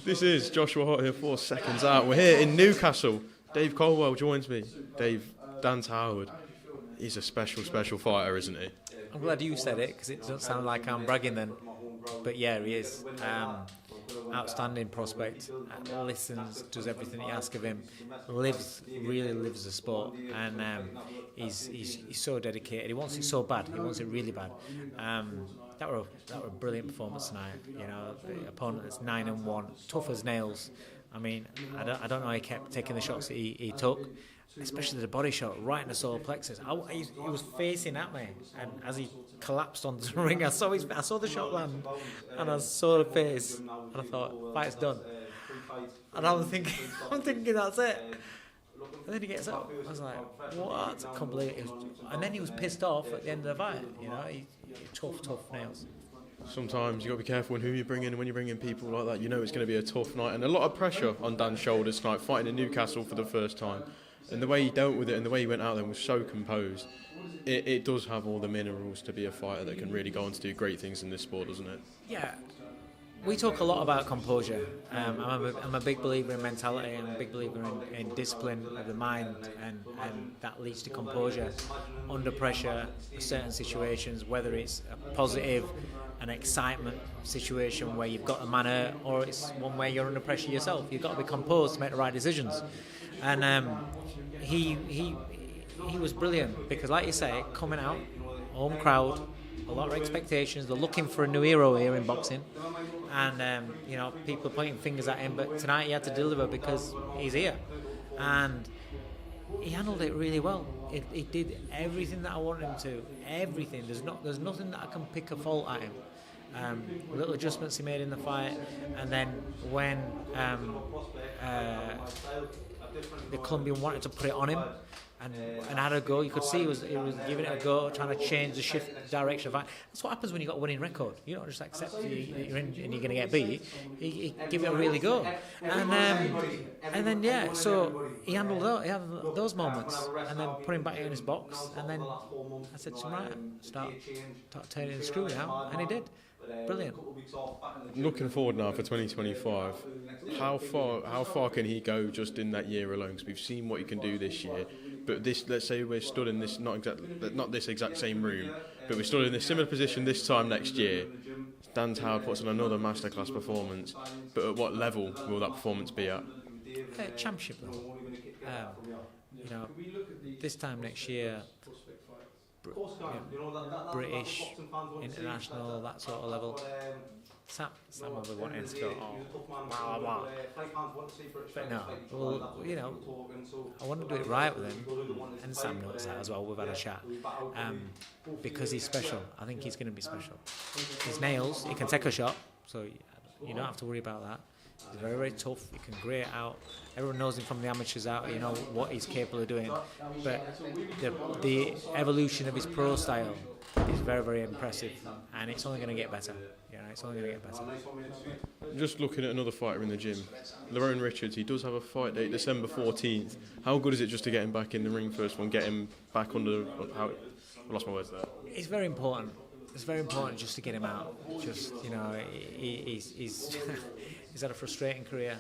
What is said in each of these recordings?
This is Joshua Hart here for Seconds Out. We're here in Newcastle. Dave Coldwell joins me. Dave, Dan Howard. He's a special fighter, isn't he? I'm glad you said it because it doesn't sound like I'm bragging then. But yeah, he is. Outstanding prospect. Listens, does everything you ask of him. Really lives the sport, and he's so dedicated. He wants it so bad. He wants it really bad. That were a brilliant performance tonight. You know, the opponent that's 9-1, tough as nails. I mean, I don't know how he kept taking the shots that he took. Especially the body shot right in the solar plexus. He was facing at me, and as he collapsed onto the ring, I saw the shot land, and I saw the face, and I thought, fight's done. And I'm thinking that's it. And then he gets up. I was like, what? I can't believe it. And then he was pissed off at the end of the fight. You know, he tough nails. Sometimes you got to be careful in who you bring in, and when you bring in people like that, you know it's going to be a tough night, and a lot of pressure on Dan's shoulders tonight, fighting in Newcastle for the first time. And the way he dealt with it and the way he went out there was so composed. It does have all the minerals to be a fighter that can really go on to do great things in this sport, doesn't it? Yeah. We talk a lot about composure. I'm a big believer in mentality, and a big believer in discipline of the mind, and that leads to composure under pressure in certain situations, whether it's a positive, an excitement situation where you've got a man hurt, or it's one where you're under pressure yourself. You've got to be composed to make the right decisions. And he was brilliant because, like you say, coming out, home crowd, a lot of expectations. They're looking for a new hero here in boxing, and you know, people are pointing fingers at him. But tonight he had to deliver because he's here, and he handled it really well. He did everything that I wanted him to. Everything. There's nothing that I can pick a fault at him. Little adjustments he made in the fight, and then when the Colombian wanted to put it on him and had a go, you could see he was giving it a go, trying to change the shift direction of fight. That's what happens when you've got a winning record. You don't just accept that you're in and you're going to get beat. You give it a really go. And then yeah, so he handled those moments, and then put him back in his box, and then I said to him, right, start turning the screw now, and he did. Brilliant. Looking forward now for 2025, how far can he go just in that year alone? Because we've seen what he can do this year, but let's say we're stood in this not this exact same room, but we're stood in a similar position this time next year. Dan Howard puts on another masterclass performance, but at what level will that performance be at? Championship level. You know, this time next year. British, international, that sort of level. Sam will be wanting to go, blah, blah, blah. But no, well, you know, I want to do it right with him, and Sam knows that as well. We've had a chat. Because he's special. I think he's going to be special. His nails, he can take a shot, so you don't have to worry about that. He's very, very tough. He can grate out. Everyone knows him from the amateurs out. You know what he's capable of doing. But the evolution of his pro style is very, very impressive, and it's only going to get better. You know, it's only going to get better. Just looking at another fighter in the gym, Lerone Richards. He does have a fight date, December 14th. How good is it just to get him back in the ring first one, get him back under? I lost my words there. It's very important. It's very important just to get him out. Just, you know, he's he's had a frustrating career,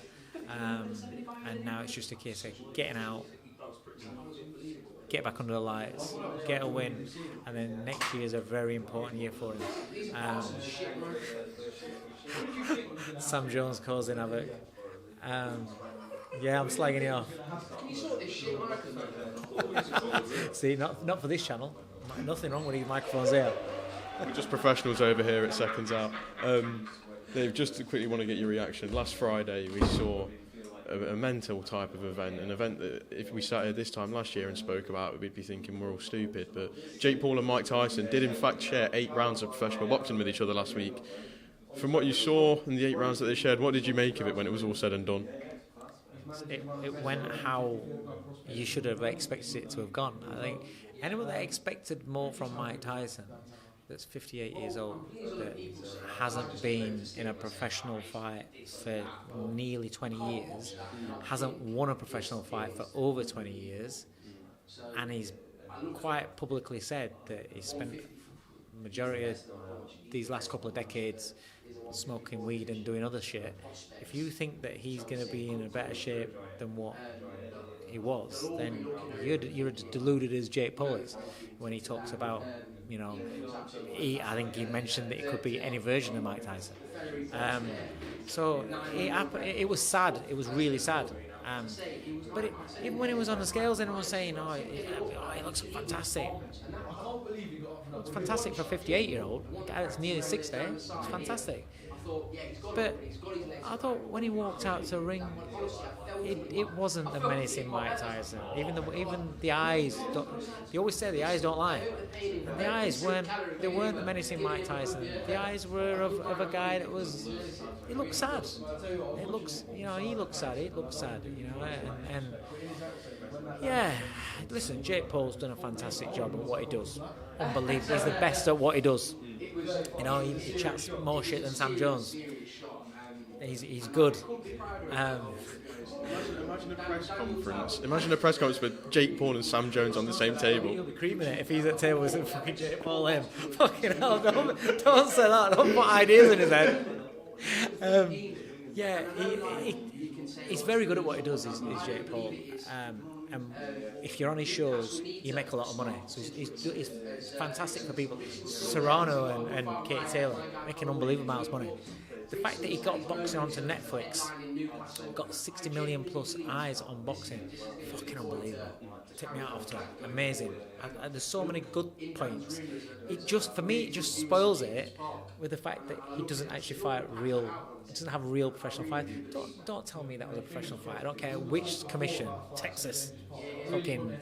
and now it's just a case of getting out, get back under the lights, get a win, and then next year is a very important year for him. Sam Jones causing havoc. Yeah, I'm slagging you off. See, not for this channel. Nothing wrong with these microphones here. We're just professionals over here at Seconds Out. Dave, just to quickly want to get your reaction. Last Friday we saw a mental type of event, an event that if we sat here this time last year and spoke about it, we'd be thinking we're all stupid. But Jake Paul and Mike Tyson did in fact share 8 rounds of professional boxing with each other last week. From what you saw in the 8 rounds that they shared, what did you make of it when it was all said and done? It went how you should have expected it to have gone. I think anyone that expected more from Mike Tyson, that's 58 years old, that hasn't been in a professional fight for nearly 20 years, hasn't won a professional fight for over 20 years, and he's quite publicly said that he spent the majority of these last couple of decades smoking weed and doing other shit, if you think that he's going to be in a better shape than what he was, then you're as deluded as Jake Paul is when he talks about, you know, I think he mentioned that it could be any version of Mike Tyson. So it was sad. It was really sad. But even when he was on the scales, everyone was saying, "Oh, he looks fantastic." It's fantastic for a 58-year-old. A guy that's nearly 60. It's fantastic. But I thought when he walked out to the ring, it wasn't the menacing Mike Tyson. Even the eyes. They always say the eyes don't lie. And the eyes weren't the menacing Mike Tyson. The eyes were of a guy that was. He looked sad. It looks, you know, he looked sad. It looked sad, you know. And yeah, listen, Jake Paul's done a fantastic job at what he does. Unbelievable. He's the best at what he does. You know, he chats more shit than Sam Jones. He's good. Imagine a press conference. Imagine a press conference with Jake Paul and Sam Jones on the same table. He'll be creaming it if he's at tables and fucking Jake Paul him. Fucking hell! Don't say that. Don't put ideas in his head. Yeah, he's very good at what he does. Is Jake Paul. And if you're on his shows, you make a lot of money. So he's fantastic for people. Serrano and Katie Taylor making unbelievable amounts of money. The fact that he got boxing onto Netflix, got 60 million plus eyes on boxing, fucking unbelievable. Take me out of time. Amazing. And there's so many good points. For me, it just spoils it with the fact that he doesn't actually fight real. He doesn't have a real professional fight. Don't tell me that was a professional fight. I don't care which commission, Texas, fucking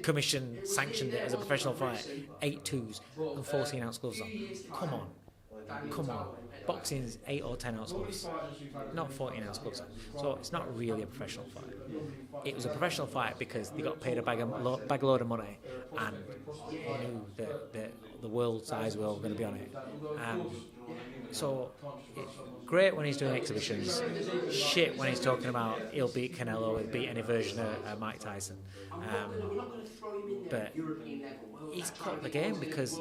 commission sanctioned it as a professional fight. 8 2s and 14-ounce gloves on. Come on. Boxing's 8 or 10-ounce gloves, not 14-ounce gloves. So it's not really a professional fight. It was a professional fight because they got paid a bag load of money and knew that the world's eyes were all going to be on it. So it's great when he's doing exhibitions. Shit when he's talking about he'll beat Canelo, he'll beat any version of Mike Tyson. But he's caught the game because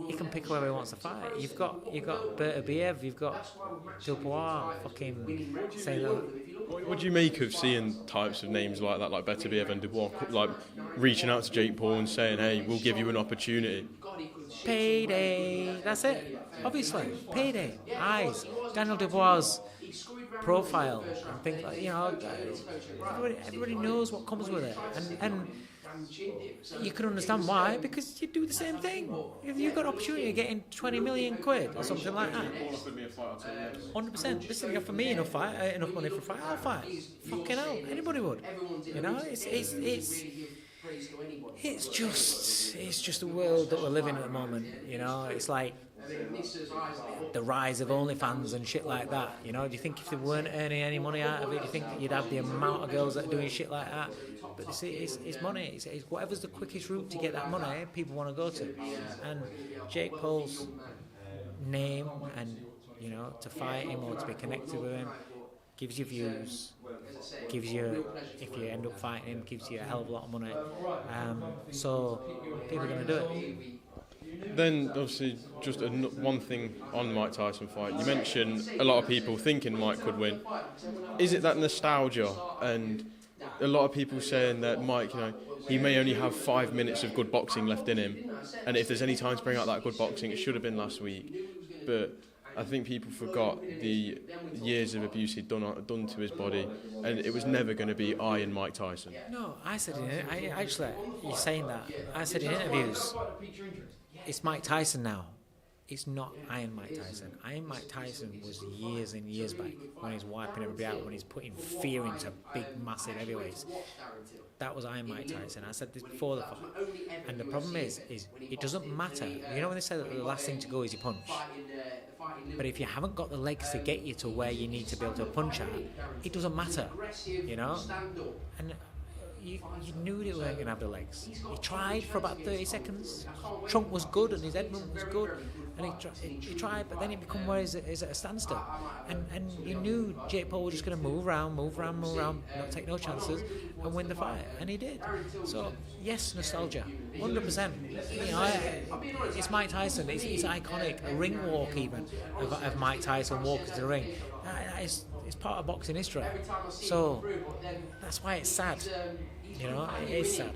he can pick whoever he wants to fight. You've got Beterbiev, you've got Dubois, fucking saying that. What do you make of seeing types of names like that, like Beterbiev and Dubois, like reaching out to Jake Paul and saying, "Hey, we'll give you an opportunity"? Payday. That's it. Obviously, payday. Eyes. Daniel Dubois' profile and things like, you know, everybody knows what comes with it, and you can understand why, because you do the same thing. If you've got an opportunity of getting 20 million quid or something like that, 100%. Listen, you offer me enough money for a fight, I'll fight. Fucking hell, anybody would. You know, it's just the world that we're living in at the moment. You know, it's like the rise of OnlyFans and shit like that. You know, do you think if they weren't earning any money out of it, do you think that you'd have the amount of girls that are doing shit like that? But it's money. It's whatever's the quickest route to get that money, people want to go to. And Jake Paul's name, and you know, to fight him or to be connected with him, gives you views, gives you, if you end up fighting him, gives you a hell of a lot of money. So people are going to do it. Then, obviously, just one thing on the Mike Tyson fight. You mentioned a lot of people thinking Mike could win. Is it that nostalgia? And a lot of people saying that Mike, you know, he may only have 5 minutes of good boxing left in him. And if there's any time to bring out that good boxing, it should have been last week. But I think people forgot the years of abuse he'd done to his body, and it was never going to be I and Mike Tyson. No, I said you're saying that. I said in interviews, it's Mike Tyson now. It's not Iron Mike Tyson. Iron Mike Tyson was years and years back when he's wiping everybody out, when he's putting fear into big, massive heavyweights. That was Iron Mike Tyson. I said this before the fight. And the problem is it doesn't matter. You know when they say that the last thing to go is your punch? But if you haven't got the legs to get you to where you need to be able to punch at, it doesn't matter, you know? And you knew they weren't going to have the legs. He tried for about 30 seconds. Trunk was good and his head movement was good, and he tried, but then it became where he's at a standstill. And you knew Jake Paul was just going to move around, not take no chances, and win the fight, and he did. So yes, nostalgia, 100%. You know, it's Mike Tyson. It's iconic. A ring walk even of Mike Tyson walking to the ring. It's part of boxing history. So that's why it's sad. You know, it is sad.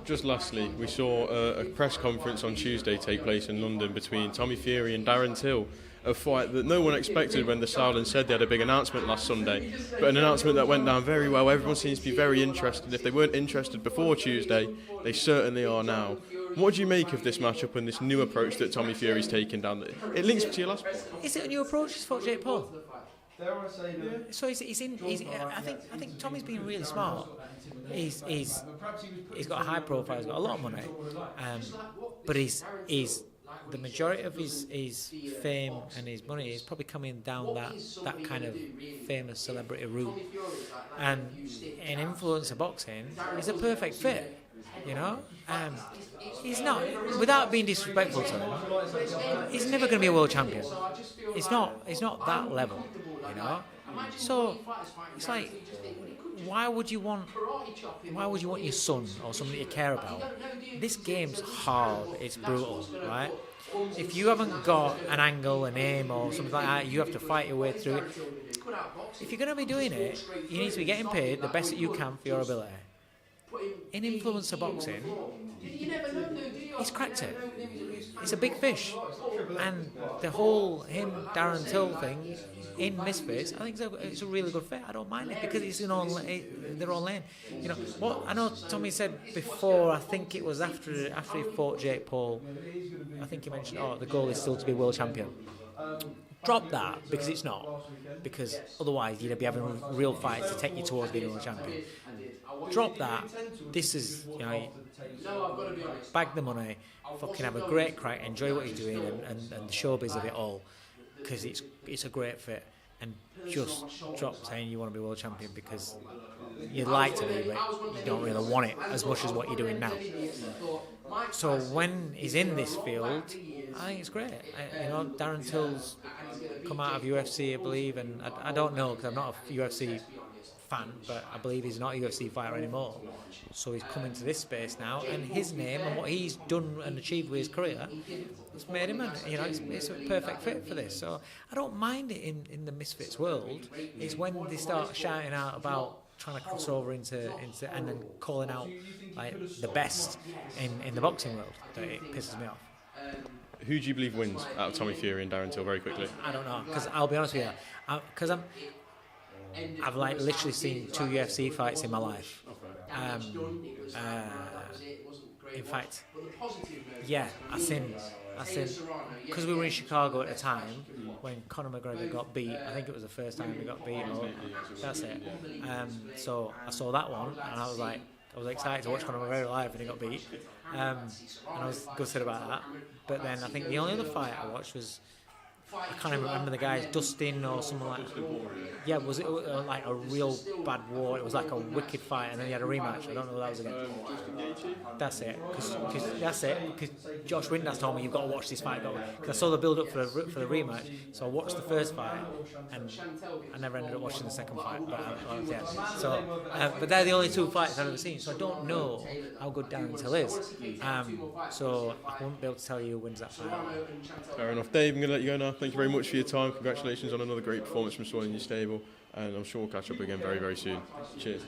Just lastly, we saw a press conference on Tuesday take place in London between Tommy Fury and Darren Till, a fight that no one expected when the Southland said they had a big announcement last Sunday, but an announcement that went down very well. Everyone seems to be very interested. If they weren't interested before Tuesday, they certainly are now. What do you make of this matchup and this new approach that Tommy Fury's taken down? It links to your last point. Is it a new approach for Jake Paul? So I think Tommy's been really smart. He's got a high profile. He's got a lot of money, but he's the majority of his fame and his money is probably coming down that kind of famous celebrity route. And in influencer boxing, he's a perfect fit. You know, he's not, without being disrespectful to him, he's never going to be a world champion. It's not that level, you know. So it's like, why would you want your son or somebody you care about? This game's hard. It's brutal, right? If you haven't got an angle, a name, or something like that, you have to fight your way through it. If you're going to be doing it, you need to be getting paid the best that you can for your ability. In influencer boxing, he's cracked it. It's a big fish, and the whole Darren Till thing in Misfits, I think it's a really good fit. I don't mind it because it's their own lane. You know what? I know Tommy said before. I think it was after he fought Jake Paul. I think he mentioned, the goal is still to be world champion. Drop that, because it's not. Because otherwise you'd be having real fights to take you towards being a world champion. Drop that. This is, you know, bag the money, fucking have a great crack, enjoy what you're doing, and the showbiz of it all, because it's a great fit. And just drop saying you want to be world champion because you'd like to be, but you don't really want it as much as what you're doing now. So when he's in this field, I think it's great. You know, Darren Till's come out of UFC, I believe, and I don't know because I'm not a UFC fan, but I believe he's not a UFC fighter anymore. So he's come into this space now, and his name and what he's done and achieved with his career, it's made him, it's a perfect fit for this. So I don't mind it in the Misfits world. It's when they start shouting out about trying to cross over into and then calling out like the best in the boxing world that it pisses me off. Who do you believe wins out of Tommy Fury and Darren Till, very quickly? I don't know, because I'll be honest with you, because I've like literally seen 2 UFC fights in my life. In fact, yeah, I seen, because we were in Chicago at the time when Conor McGregor got beat. I think it was the first time he got beat. That's it. So I saw that one, and I was excited to watch Conor McGregor live, and he got beat. And I was gutted about that. But then I think the only other fight I watched was, I can't even remember the guy's Dustin or something like that. Yeah, was it like a real bad war? It was like a wicked fight, and then he had a rematch. I don't know what that was again. That's it. Because Josh Windass told me you've got to watch this fight. Because I saw the build-up for the rematch, so I watched the first fight, and I never ended up watching the second fight. But they're the only 2 fights I've ever seen, so I don't know how good Darren Till is. So I won't be able to tell you who wins that fight. Fair enough. Dave, I'm going to let you go now. Thank you very much for your time. Congratulations on another great performance from someone in your stable, and I'm sure we'll catch up again very, very soon. Cheers.